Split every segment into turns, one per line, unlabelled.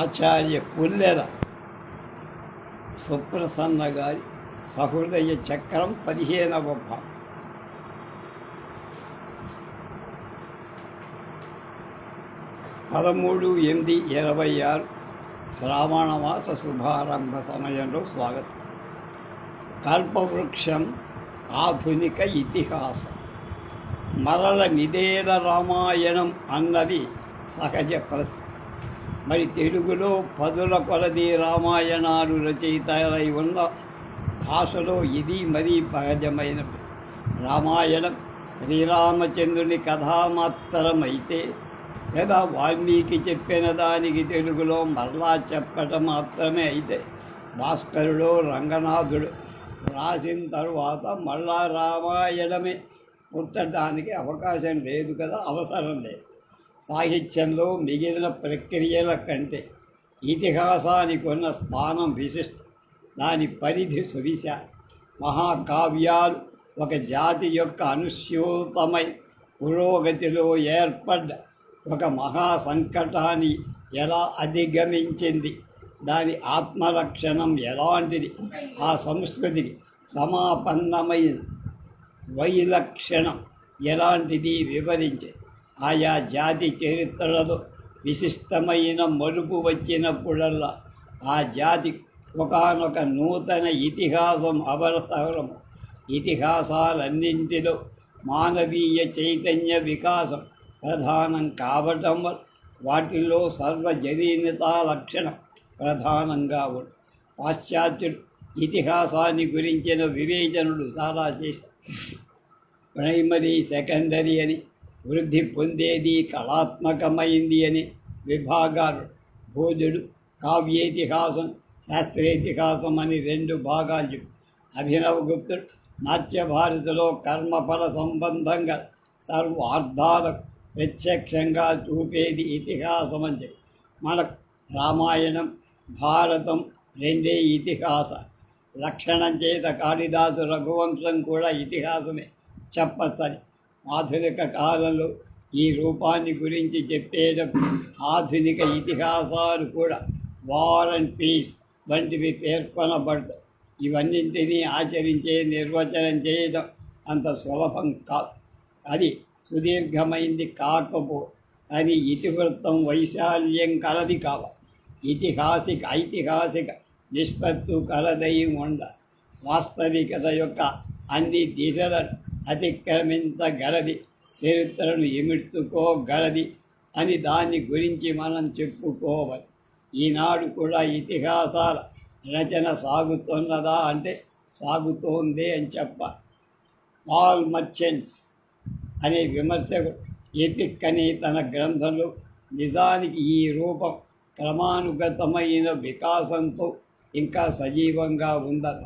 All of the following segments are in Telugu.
ఆచార్య పుల్లెల సుప్రసన్న గారి సహృదయ చక్రం 15వ భాగం. పదమూడు 8/26 శ్రావణమాస శుభారంభ సమయంలో స్వాగతం. కల్పవృక్షం ఆధునిక ఇతిహాసం. మరల నిదేల రామాయణం అన్నది సహజ ప్రశ్న. మరి తెలుగులో పదుల కొలది రామాయణాలు రచయితలై ఉన్న భాషలో ఇది మరీ సహజమైన రామాయణం శ్రీరామచంద్రుని కథా మాత్రమైతే, లేదా వాల్మీకి చెప్పిన దానికి తెలుగులో మరలా చెప్పటం మాత్రమే అయితే, భాస్కరుడు రంగనాథుడు రాసిన తరువాత మళ్ళా రామాయణమే పుట్టడానికి అవకాశం లేదు కదా, అవసరం లేదు. సాహిత్యంలో మిగిలిన ప్రక్రియల కంటే ఇతిహాసానికి ఉన్న స్థానం విశిష్టం, దాని పరిధి సువిశాల. మహాకావ్యాలు ఒక జాతి యొక్క అనుస్యూతమై పురోగతిలో ఏర్పడ్డ ఒక మహాసంకటాన్ని ఎలా అధిగమించింది, దాని ఆత్మలక్షణం ఎలాంటిది, ఆ సంస్కృతికి సమాపన్నమైన వైలక్షణం ఎలాంటిది వివరించే ఆయా జాతి చరిత్రలో విశిష్టమైన మలుపు వచ్చినప్పుడల్లా ఆ జాతి ఒకానొక నూతన ఇతిహాసం అవసరం. ఇతిహాసాలన్నింటిలో మానవీయ చైతన్య వికాసం ప్రధానం కావటం వల్ల వాటిల్లో సర్వజనీనతా లక్షణం ప్రధానంగా ఉంది. పాశ్చాత్యుడు ఇతిహాసాన్ని గురించిన వివేచనలు చాలా చేశారు. ప్రైమరీ, సెకండరీ అని, వృద్ధి పొందేది కళాత్మకమైంది అని విభాగాలు. బోధుడు కావ్యేతిహాసం, శాస్త్రేతిహాసం అని 2 భాగాలు చెప్పు. అభినవగుప్తుడు నాట్య భారతిలో కర్మఫల సంబంధంగా సర్వార్థాలకు ప్రత్యక్షంగా చూపేది ఇతిహాసం అని చెప్పి. మనకు రామాయణం, భారతం 2 ఇతిహాస లక్షణం చేత కాళిదాసు రఘువంశం కూడా ఇతిహాసమే చెప్పచ్చని. ఆధునిక కాలంలో ఈ రూపాన్ని గురించి చెప్పేటప్పుడు ఆధునిక ఇతిహాసాలు కూడా వార్ అండ్ పీస్ వంటివి పేర్కొనబడతాయి. ఇవన్నింటినీ ఆచరించే నిర్వచనం చేయడం అంత సులభం కాదు. అది సుదీర్ఘమైంది కాకపో, కానీ ఇతివృత్తం వైశాల్యం కలది కావాలి. ఐతిహాసిక నిష్పత్తు కలదై ఉండ వాస్తవికత యొక్క అన్ని దిశలను అతిక్రమించగలది, చరిత్రను ఇమిడ్చుకోగలది అని దాని గురించి మనం చెప్పుకోవాలి. ఈనాడు కూడా ఇతిహాసాల రచన సాగుతున్నదా అంటే సాగుతోందే అని చెప్పాలి. పాల్ మర్చెంట్స్ అనే విమర్శకుడు ఎపిక్ అనే తన గ్రంథంలో నిజానికి ఈ రూపం క్రమానుగతమైన వికాసంతో ఇంకా సజీవంగా ఉందన్న.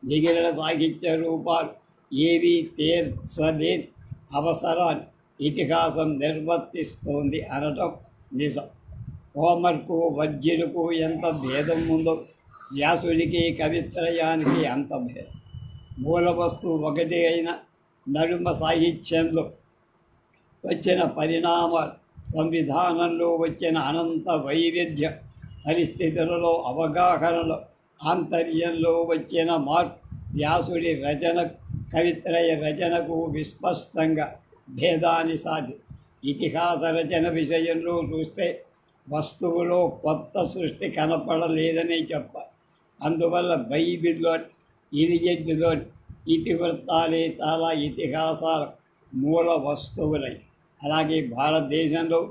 మిగిలిన సాహిత్య రూపాలు ఏవీ తీర్చలేని అవసరాన్ని ఇతిహాసం నిర్వర్తిస్తోంది అనటం నిజం. హోమర్కు వర్జ్యులకు ఎంత భేదం ఉందో వ్యాసుడికి కవిత్రయానికి అంత భేదం. మూల వస్తువు ఒకటి అయిన నడుమ సాహిత్యంలో వచ్చిన పరిణామాలు, సంవిధానంలో వచ్చిన అనంత వైవిధ్యం, పరిస్థితులలో అవగాహనలో ఆంతర్యంలో వచ్చిన మార్పు వ్యాసుడి రచన కవిత్రయ రచనకు విస్పష్టంగా భేదాన్ని సాధి. ఇతిహాస రచన విషయంలో చూస్తే వస్తువులో కొత్త సృష్టి కనపడలేదని చెప్పాలి. అందువల్ల బైబిల్లోని, ఇలియడ్లోని ఇతివృత్తాలే చాలా ఇతిహాసాల మూల వస్తువులై. అలాగే భారతదేశంలో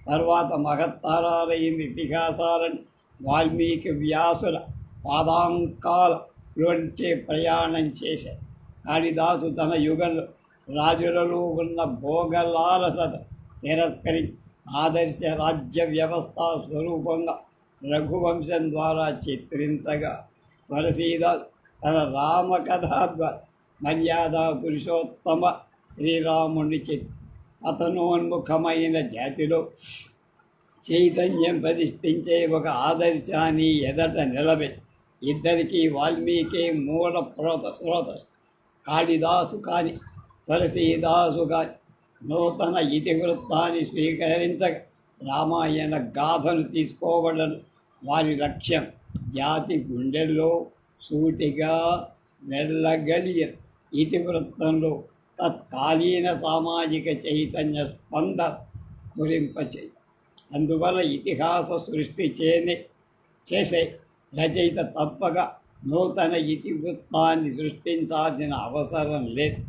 తర్వాత మహత్తరాలైన ఇతిహాసాలను వాల్మీకి వ్యాసుల పాదాంకాలలోంచే ప్రయాణం చేశారు. కాళిదాసు తన యుగంలో రాజులలో ఉన్న భోగలాలసత తిరస్కరించి ఆదర్శ రాజ్య వ్యవస్థ స్వరూపంగా రఘువంశం ద్వారా చిత్రించగా, తులసీదాస్ తన రామకథ ద్వారా మర్యాద పురుషోత్తమ శ్రీరాముని పతనోన్ముఖమైన జాతిలో చైతన్యం ప్రతిష్ఠించే ఒక ఆదర్శాన్ని ఎదట నిలబెట్టి, ఇద్దరికీ వాల్మీకి మూల స్రోతస్సు. కాళిదాసు కానీ తులసీదాసు కానీ నూతన ఇతివృత్తాన్ని స్వీకరించక రామాయణ గాథను తీసుకోవడం వారి లక్ష్యం జాతి గుండెల్లో సూటిగా వెళ్ళగలిగిన ఇతివృత్తంలో తత్కాలీన సామాజిక చైతన్య స్పందన స్ఫురింపచేయి. అందువల్ల ఇతిహాస సృష్టి చేసే రచయిత తప్పక నూతన ఇతివృత్తాన్ని సృష్టించాల్సిన అవసరం లేదు.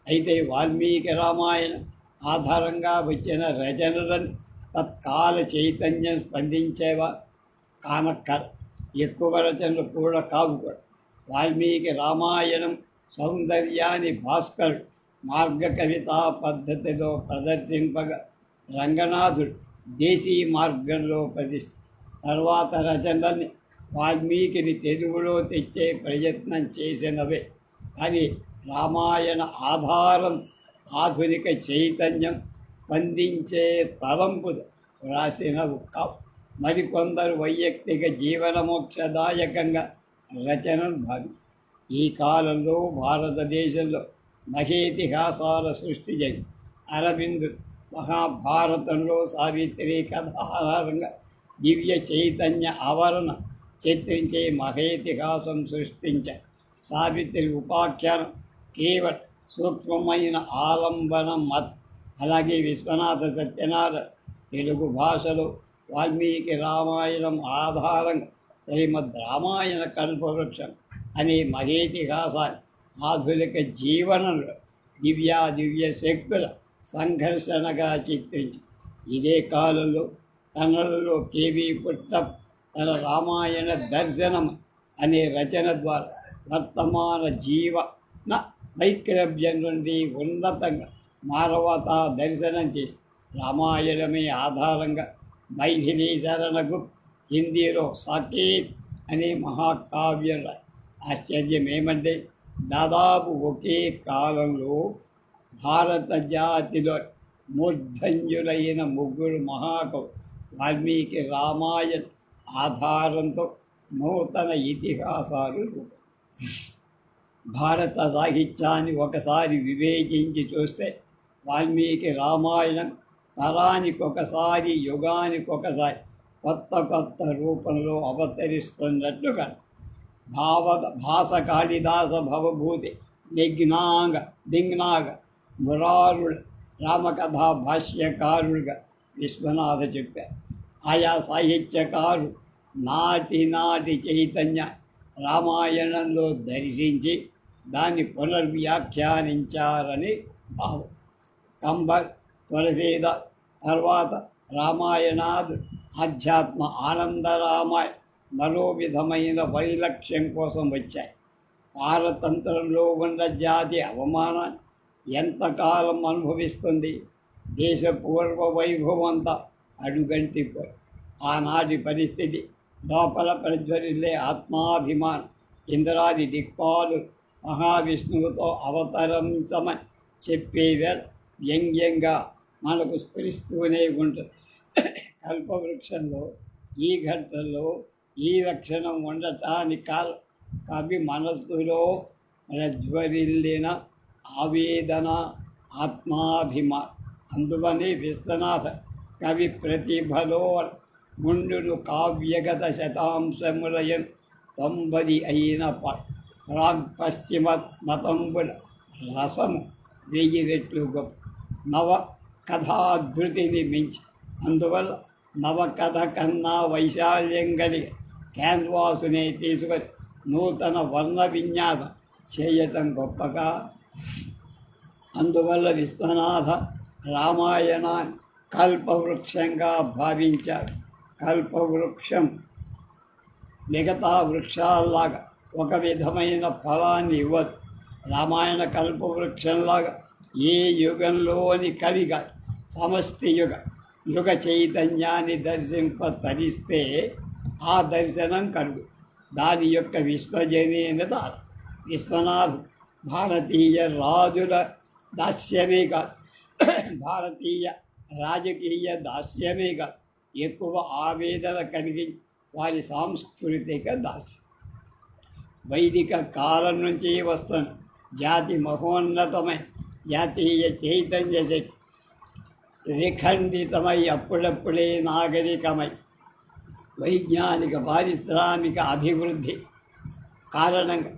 అయితే వాల్మీకి రామాయణం ఆధారంగా వచ్చిన రచనలను తత్కాల చైతన్యం స్పందించేవా కానక్కర. ఎక్కువ రచనలు కూడా కావు కూడా. వాల్మీకి రామాయణం సౌందర్యాన్ని భాస్కరుడు మార్గ కవితా పద్ధతిలో ప్రదర్శింపగా రంగనాథుడు దేశీ మార్గంలో తర్వాత రచనల్ని వాల్మీకిని తెలుగులో తెచ్చే ప్రయత్నం చేసినవే. కానీ రామాయణ ఆధారం ఆధునిక చైతన్యం స్పందించే తలంపులు రాసినవు కావు. మరికొందరు వైయక్తిక జీవనమోక్షదాయకంగా రచనను భావి. ఈ కాలంలో భారతదేశంలో మహేతిహాసాల సృష్టి జరిగి అరవింద్ మహాభారతంలో సావిత్రి కథ ఆధారంగా దివ్య చైతన్య ఆవరణ చిత్రించే మహేతిహాసం సృష్టించారు. సావిత్రి ఉపాఖ్యానం కేవల సూక్ష్మమైన ఆలంబన మత్. అలాగే విశ్వనాథ సత్యనారాయణ తెలుగు భాషలో వాల్మీకి రామాయణం ఆధారంగా శ్రీమద్ రామాయణ కల్పవృక్షం అనే మహేతిహాసాన్ని ఆధునిక జీవనంలో దివ్య శక్తుల సంఘర్షణగా చిత్రించి ఇదే కాలంలో కన్నడలో కేవీ పుట్టప్ తన రామాయణ దర్శనం అనే రచన ద్వారా వర్తమాన జీవన వైక్లభ్యం నుండి ఉన్నతంగా మానవతా దర్శనం చేసి రామాయణమే ఆధారంగా మైథిలీ శరణకు హిందీలో సాకేత్ అనే మహాకావ్యం. ఆశ్చర్యం ఏమంటే దాదాపు ఒకే కాలంలో భారత జాతిలో మూర్ధన్యులైన ముగ్గురు మహాకవులు వాల్మీకి రామాయణ ఆధారంతో నూతన ఇతిహాసాలు భారత సాహిత్యాన్ని ఒకసారి వివేచించి చూస్తే వాల్మీకి రామాయణం తరానికొకసారి యుగానికొకసారి కొత్త రూపంలో అవతరిస్తున్నట్లుగా భాస కాళిదాస భవభూతి దింగ్నాగ మురారుల రామకథా భాష్యకారులుగా విశ్వనాథ చెప్పారు. ఆయా సాహిత్యకారు నాటి చైతన్య రామాయణంలో దర్శించి దాన్ని పునర్వ్యాఖ్యానించారని భావం. కంబర్, తులసీద తర్వాత రామాయణాదు ఆధ్యాత్మ ఆనందరామాయణ మరో విధమైన వైలక్ష్యం కోసం వచ్చాయి. పారతంత్రంలో ఉన్న జాతి అవమానాన్ని ఎంతకాలం అనుభవిస్తుంది? దేశ పూర్వ వైభవంతా అడుగంటిపోయి ఆనాటి పరిస్థితి లోపల ప్రజ్వరిల్లే ఆత్మాభిమానం ఇంద్రాది దిక్పాలు మహావిష్ణువుతో అవతరించమని చెప్పేవేళ వ్యంగ్యంగా మనకు స్ఫురిస్తూనే ఉంటుంది. కల్పవృక్షంలో ఈ ఘట్టంలో ఈ లక్షణం ఉండటానికి కవి మనస్సులో ప్రజ్వరిల్లిన ఆవేదన ఆత్మాభిమానం. అందువని విశ్వనాథ కవి ప్రతిభలో ముండును కావ్యగత శతాంశములయన్ 90 అయిన పశ్చిమ మతంబుల రసము 1000 రెట్లు గొప్ప నవ కథాధృతిని మించి. అందువల్ల నవకథ కన్నా వైశాల్యం కలిగి క్యాన్వాసునే తీసుకొని నూతన వర్ణ విన్యాసం చేయటం గొప్పగా. అందువల్ల విశ్వనాథ రామాయణాన్ని కల్పవృక్షంగా భావించాడు. కల్పవృక్షం మిగతా వృక్షాల్లాగా ఒక విధమైన ఫలాన్ని ఇవ్వదు. రామాయణ కల్పవృక్షంలాగా ఏ యుగంలోని కవిగా సమష్టి యుగ చైతన్యాన్ని దర్శింపతరిస్తే ఆ దర్శనం కలుగు. దాని యొక్క విశ్వజనీయత విశ్వనాథ్ భారతీయ రాజుల దాస్యమే కాదు, భారతీయ రాజకీయ దాస్యమే కాదు, ఎక్కువ ఆవేదన కలిగి వారి సాంస్కృతిక దాస్యం. వైదిక కాలం నుంచి వస్తున్న జాతి మహోన్నతమై జాతీయ చైతన్య శక్తి విఖండితమై అప్పుడప్పుడే నాగరికమై వైజ్ఞానిక పారిశ్రామిక అభివృద్ధి కారణంగా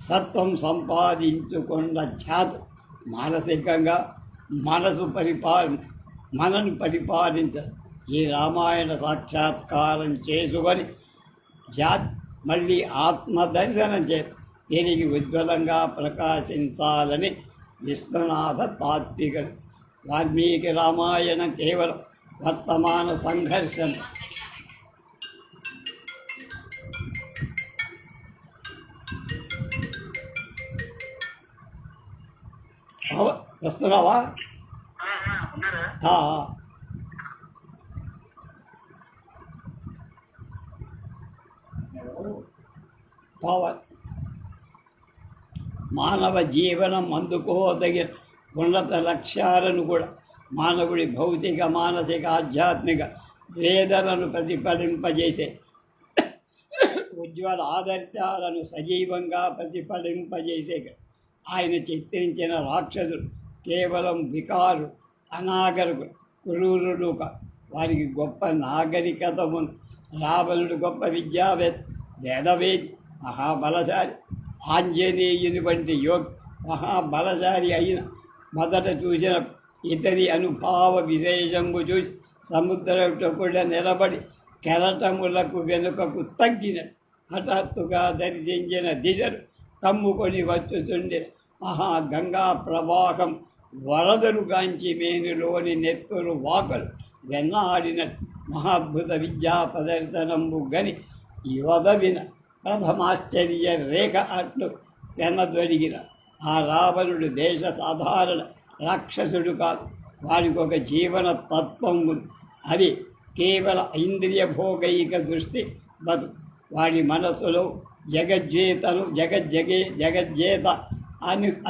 సత్వం సంపాదించుకున్న ఖ్యాతి మానసికంగా మనను పరిపాలించ ఈ రామాయణ సాక్షాత్కారం చేసుకొని మళ్ళీ ఆత్మదర్శనం తిరిగి ఉజ్వలంగా ప్రకాశించాలని విశ్వనాథ తాత్వికుడు. వాల్మీకి రామాయణం కేవలం వర్తమాన సంఘర్షణ వస్తున్నావా? పవన్ మానవ జీవనం అందుకోదగిన ఉన్నత లక్ష్యాలను కూడా మానవుడి భౌతిక మానసిక ఆధ్యాత్మిక వేదనను ప్రతిఫలింపజేసే ఉజ్వల ఆదర్శాలను సజీవంగా ప్రతిఫలింపజేసే ఆయన చిత్రించిన రాక్షసులు కేవలం వికారు అనాగరికులు కురూరులు వారికి గొప్ప నాగరికత ఉంది. రావణుడు గొప్ప వేదవేది మహాబలశాలి ఆంజనేయుని వంటి మహాబలశాలి అయిన మొదట చూసిన ఇతని అనుభావ విశేషము చూసి సముద్రంతో కూడా నిలబడి కెరటములకు వెనుకకు తగ్గిన హఠాత్తుగా దర్శించిన దిశను కమ్ముకొని వచ్చుతుండే మహాగంగా ప్రవాహం వరదలుగాంచి మేనులోని నెత్తులు వాకలు వెన్నాడినట్టు మహాద్భుత విద్యా ప్రదర్శనంబు గని యువదవిన ప్రథమాశ్చర్య రేఖ అట్లు వెనదొడిగిన ఆ రావణుడు దేశ సాధారణ రాక్షసుడు కాదు. వాడికి ఒక జీవన తత్వం ఉంది. అది కేవల ఇంద్రియ భోగైక దృష్టి బతుకు. వాడి మనస్సులో జగజ్జేత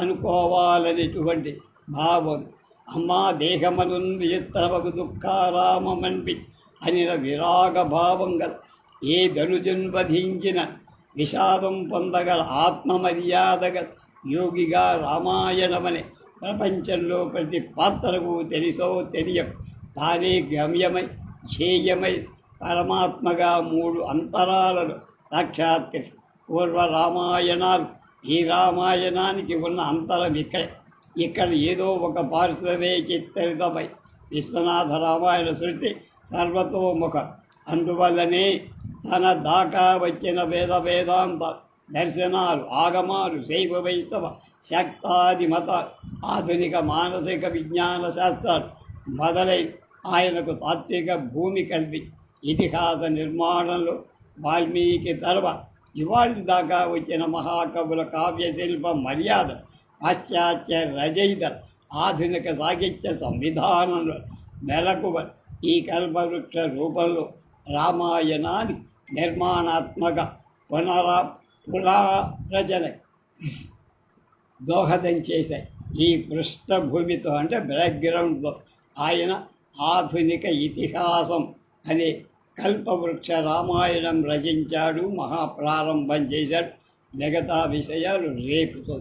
అనుకోవాలనేటువంటి భావం. అమ్మా దేహమనుంది ఎత్తవకు దుఃఖారామమన్పి అనిన విరాగ భావం గల ఏ ధనుజన్వధించిన విషాదం పొందగల ఆత్మమర్యాద గల యోగిగా రామాయణమనే ప్రపంచంలో ప్రతి పాత్రకు తెలిసో తెలియం తానే గమ్యమై ధ్యేయమై పరమాత్మగా మూడు అంతరాలను సాక్షాత్కరి. పూర్వ రామాయణాలు ఈ రామాయణానికి ఉన్న అంతరం ఇక్కడ ఏదో ఒక పార్శ్వమే చిత్రితమై విశ్వనాథ రామాయణ సృష్టి సర్వతోముఖ. అందువల్లనే తన దాకా వచ్చిన వేదాంత దర్శనాలు ఆగమాలు శైవ వైష్ణవ శక్తాది మతాలు ఆధునిక మానసిక విజ్ఞాన శాస్త్రాలు మొదలై ఆయనకు తాత్విక భూమి కల్పి ఇతిహాస నిర్మాణంలో వాల్మీకి తర్వాత ఇవాళ దాకా వచ్చిన మహాకవుల కావ్యశిల్ప మర్యాద పాశ్చాత్య రచయిత ఆధునిక సాహిత్య సంవిధానంలో మెలకువ ఈ కల్పవృక్ష రూపంలో రామాయణాన్ని నిర్మాణాత్మక పునరచన దోహదం చేశాయి. ఈ పృష్ఠభూమితో అంటే బ్యాక్గ్రౌండ్తో ఆయన ఆధునిక ఇతిహాసం అనే కల్పవృక్ష రామాయణం రచించాడు, మహాప్రారంభం చేశాడు. మిగతా విషయాలు రేపుతో